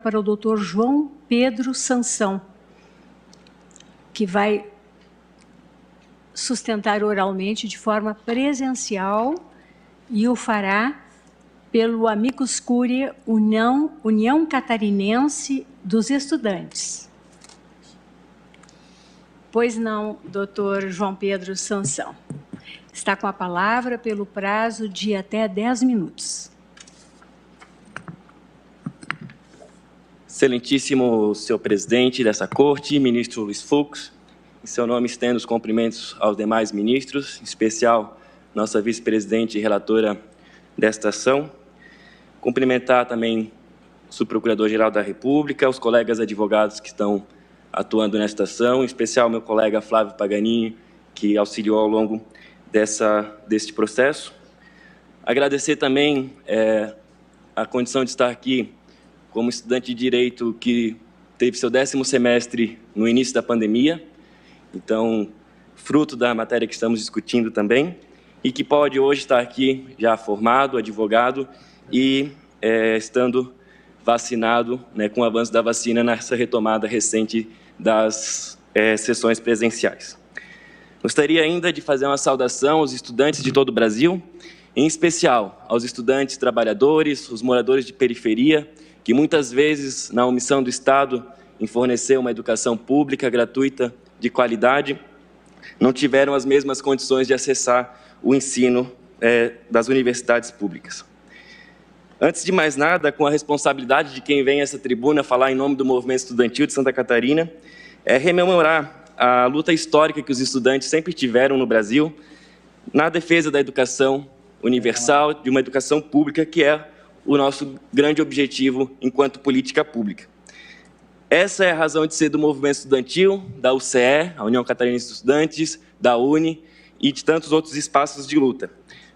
para o Dr. João Pedro Sansão, que vai sustentar oralmente de forma presencial e o fará pelo Amicus Curiae União Catarinense dos Estudantes. Pois não, Dr. João Pedro Sansão. Está com a palavra pelo prazo de até 10 minutos. Excelentíssimo senhor presidente dessa corte, ministro Luiz Fux, em seu nome estendo os cumprimentos aos demais ministros, em especial nossa vice-presidente e relatora desta ação. Cumprimentar também o subprocurador-geral da República, os colegas advogados que estão atuando nesta ação, em especial meu colega Flávio Paganini, que auxiliou ao longo deste processo. Agradecer também a condição de estar aqui como estudante de Direito que teve seu 10º semestre no início da pandemia, então, fruto da matéria que estamos discutindo também, e que pode hoje estar aqui já formado, advogado, e estando vacinado, com o avanço da vacina nessa retomada recente das sessões presenciais. Gostaria ainda de fazer uma saudação aos estudantes de todo o Brasil, em especial aos estudantes trabalhadores, os moradores de periferia, que muitas vezes, na omissão do Estado em fornecer uma educação pública, gratuita, de qualidade, não tiveram as mesmas condições de acessar o ensino das universidades públicas. Antes de mais nada, com a responsabilidade de quem vem a essa tribuna falar em nome do movimento estudantil de Santa Catarina, rememorar a luta histórica que os estudantes sempre tiveram no Brasil na defesa da educação universal, de uma educação pública, que é o nosso grande objetivo enquanto política pública. Essa é a razão de ser do movimento estudantil, da UCE, a União Catarinense dos Estudantes, da UNE e de tantos outros espaços de luta.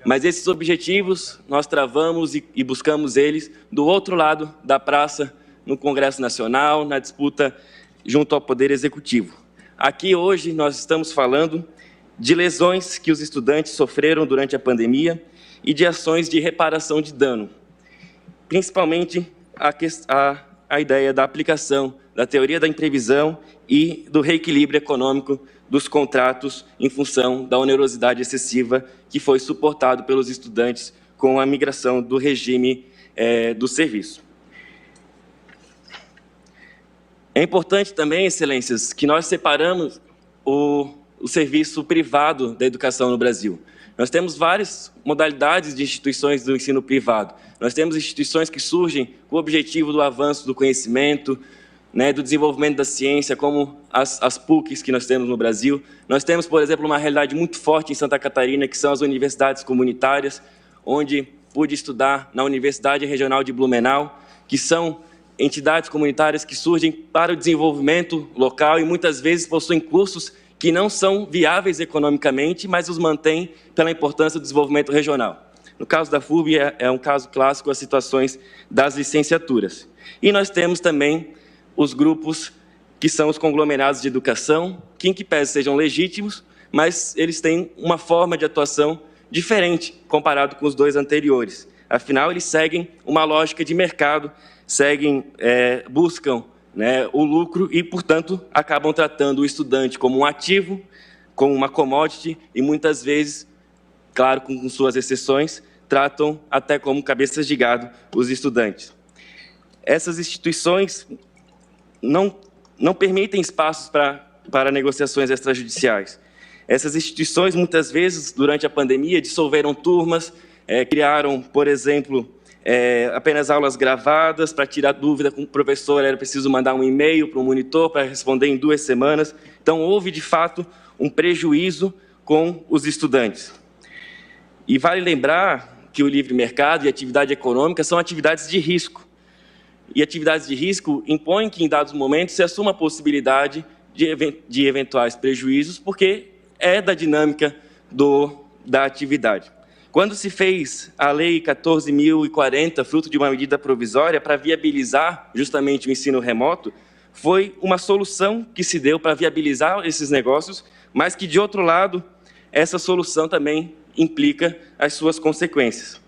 Mas esses objetivos nós travamos e buscamos eles do outro lado da praça, no Congresso Nacional, na disputa junto ao Poder Executivo. Aqui hoje nós estamos falando de lesões que os estudantes sofreram durante a pandemia e de ações de reparação de dano. Principalmente a ideia da aplicação da teoria da imprevisão e do reequilíbrio econômico dos contratos em função da onerosidade excessiva que foi suportado pelos estudantes com a migração do regime do serviço. É importante também, excelências, que nós separamos o serviço privado da educação no Brasil. Nós temos várias modalidades de instituições do ensino privado. Nós temos instituições que surgem com o objetivo do avanço do conhecimento, do desenvolvimento da ciência, como as PUCs que nós temos no Brasil. Nós temos, por exemplo, uma realidade muito forte em Santa Catarina, que são as universidades comunitárias, onde pude estudar na Universidade Regional de Blumenau, que são entidades comunitárias que surgem para o desenvolvimento local e muitas vezes possuem cursos que não são viáveis economicamente, mas os mantêm pela importância do desenvolvimento regional. No caso da FURB, é um caso clássico as situações das licenciaturas. E nós temos também os grupos que são os conglomerados de educação, que em que pese sejam legítimos, mas eles têm uma forma de atuação diferente comparado com os dois anteriores. Afinal, eles seguem uma lógica de mercado, buscam o lucro e, portanto, acabam tratando o estudante como um ativo, como uma commodity e, muitas vezes, claro, com suas exceções, tratam até como cabeças de gado os estudantes. Essas instituições não permitem espaços para negociações extrajudiciais. Essas instituições, muitas vezes, durante a pandemia, dissolveram turmas, criaram, por exemplo, apenas aulas gravadas para tirar dúvida com o professor, era preciso mandar um e-mail para o monitor para responder em 2 semanas. Então, houve, de fato, um prejuízo com os estudantes. E vale lembrar que o livre mercado e a atividade econômica são atividades de risco. E atividades de risco impõem que, em dados momentos, se assuma a possibilidade de eventuais prejuízos, porque é da dinâmica da atividade. Quando se fez a Lei 14.040, fruto de uma medida provisória, para viabilizar justamente o ensino remoto, foi uma solução que se deu para viabilizar esses negócios, mas que, de outro lado, essa solução também implica as suas consequências.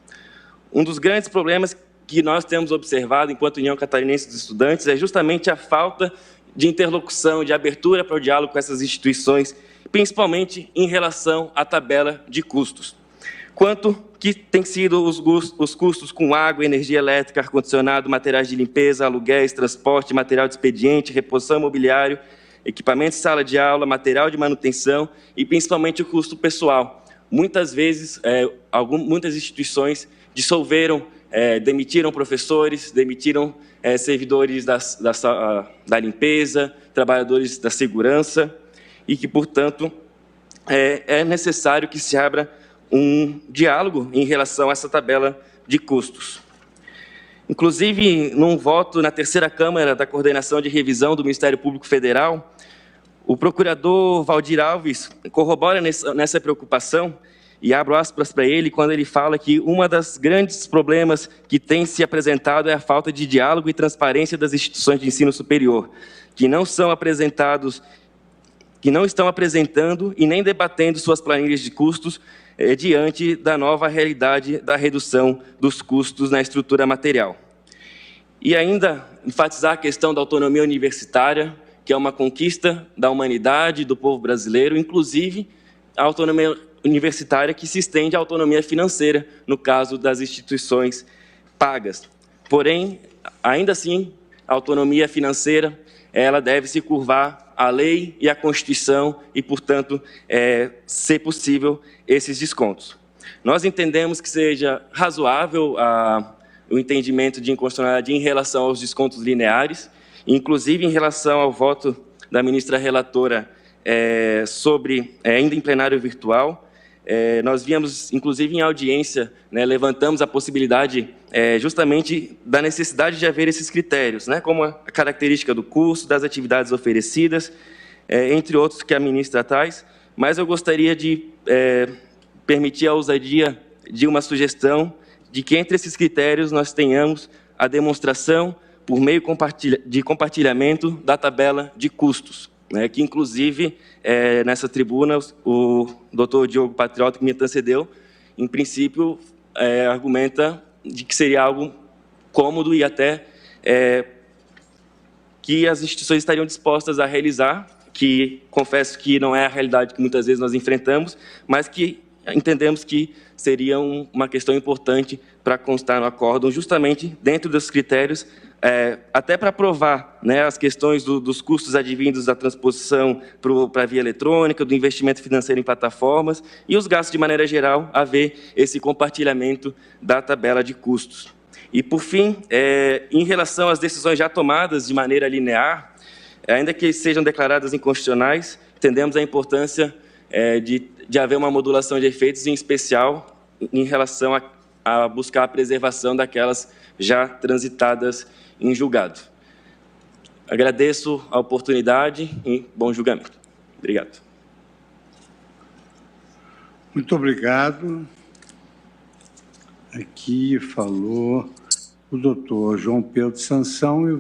Um dos grandes problemas que nós temos observado enquanto União Catarinense dos Estudantes é justamente a falta de interlocução, de abertura para o diálogo com essas instituições, principalmente em relação à tabela de custos. Quanto que tem sido os custos com água, energia elétrica, ar-condicionado, materiais de limpeza, aluguéis, transporte, material de expediente, reposição imobiliário, equipamentos de sala de aula, material de manutenção e principalmente o custo pessoal. Muitas vezes, muitas instituições dissolveram, demitiram professores, demitiram servidores da limpeza, trabalhadores da segurança, e que, portanto, é necessário que se abra um diálogo em relação a essa tabela de custos. Inclusive, num voto na terceira Câmara da Coordenação de Revisão do Ministério Público Federal, o procurador Valdir Alves corrobora nessa preocupação, e abro aspas para ele, quando ele fala que um dos grandes problemas que tem se apresentado é a falta de diálogo e transparência das instituições de ensino superior, que não estão apresentando e nem debatendo suas planilhas de custos diante da nova realidade da redução dos custos na estrutura material. E ainda enfatizar a questão da autonomia universitária, que é uma conquista da humanidade, do povo brasileiro, inclusive a autonomia universitária que se estende à autonomia financeira, no caso das instituições pagas. Porém, ainda assim, a autonomia financeira ela deve se curvar à lei e à Constituição e, portanto, ser possível esses descontos. Nós entendemos que seja razoável o entendimento de inconstitucionalidade em relação aos descontos lineares, inclusive em relação ao voto da ministra relatora sobre, ainda em plenário virtual. Nós viemos, inclusive em audiência, levantamos a possibilidade justamente da necessidade de haver esses critérios, como a característica do curso, das atividades oferecidas, entre outros que a ministra traz, mas eu gostaria de permitir a ousadia de uma sugestão de que entre esses critérios nós tenhamos a demonstração por meio de compartilhamento da tabela de custos, que, inclusive, nessa tribuna, o doutor Diogo Patriota, que me antecedeu, em princípio, argumenta de que seria algo cômodo e até que as instituições estariam dispostas a realizar, que confesso que não é a realidade que muitas vezes nós enfrentamos, mas que entendemos que seria uma questão importante para constar no acórdão, justamente dentro dos critérios, até para aprovar as questões dos custos advindos da transposição para a via eletrônica, do investimento financeiro em plataformas e os gastos de maneira geral, haver esse compartilhamento da tabela de custos. E, por fim, em relação às decisões já tomadas de maneira linear, ainda que sejam declaradas inconstitucionais, entendemos a importância de haver uma modulação de efeitos, em especial em relação a buscar a preservação daquelas já transitadas em julgado. Agradeço a oportunidade e bom julgamento. Obrigado. Muito obrigado. Aqui falou o doutor João Pedro Sansão e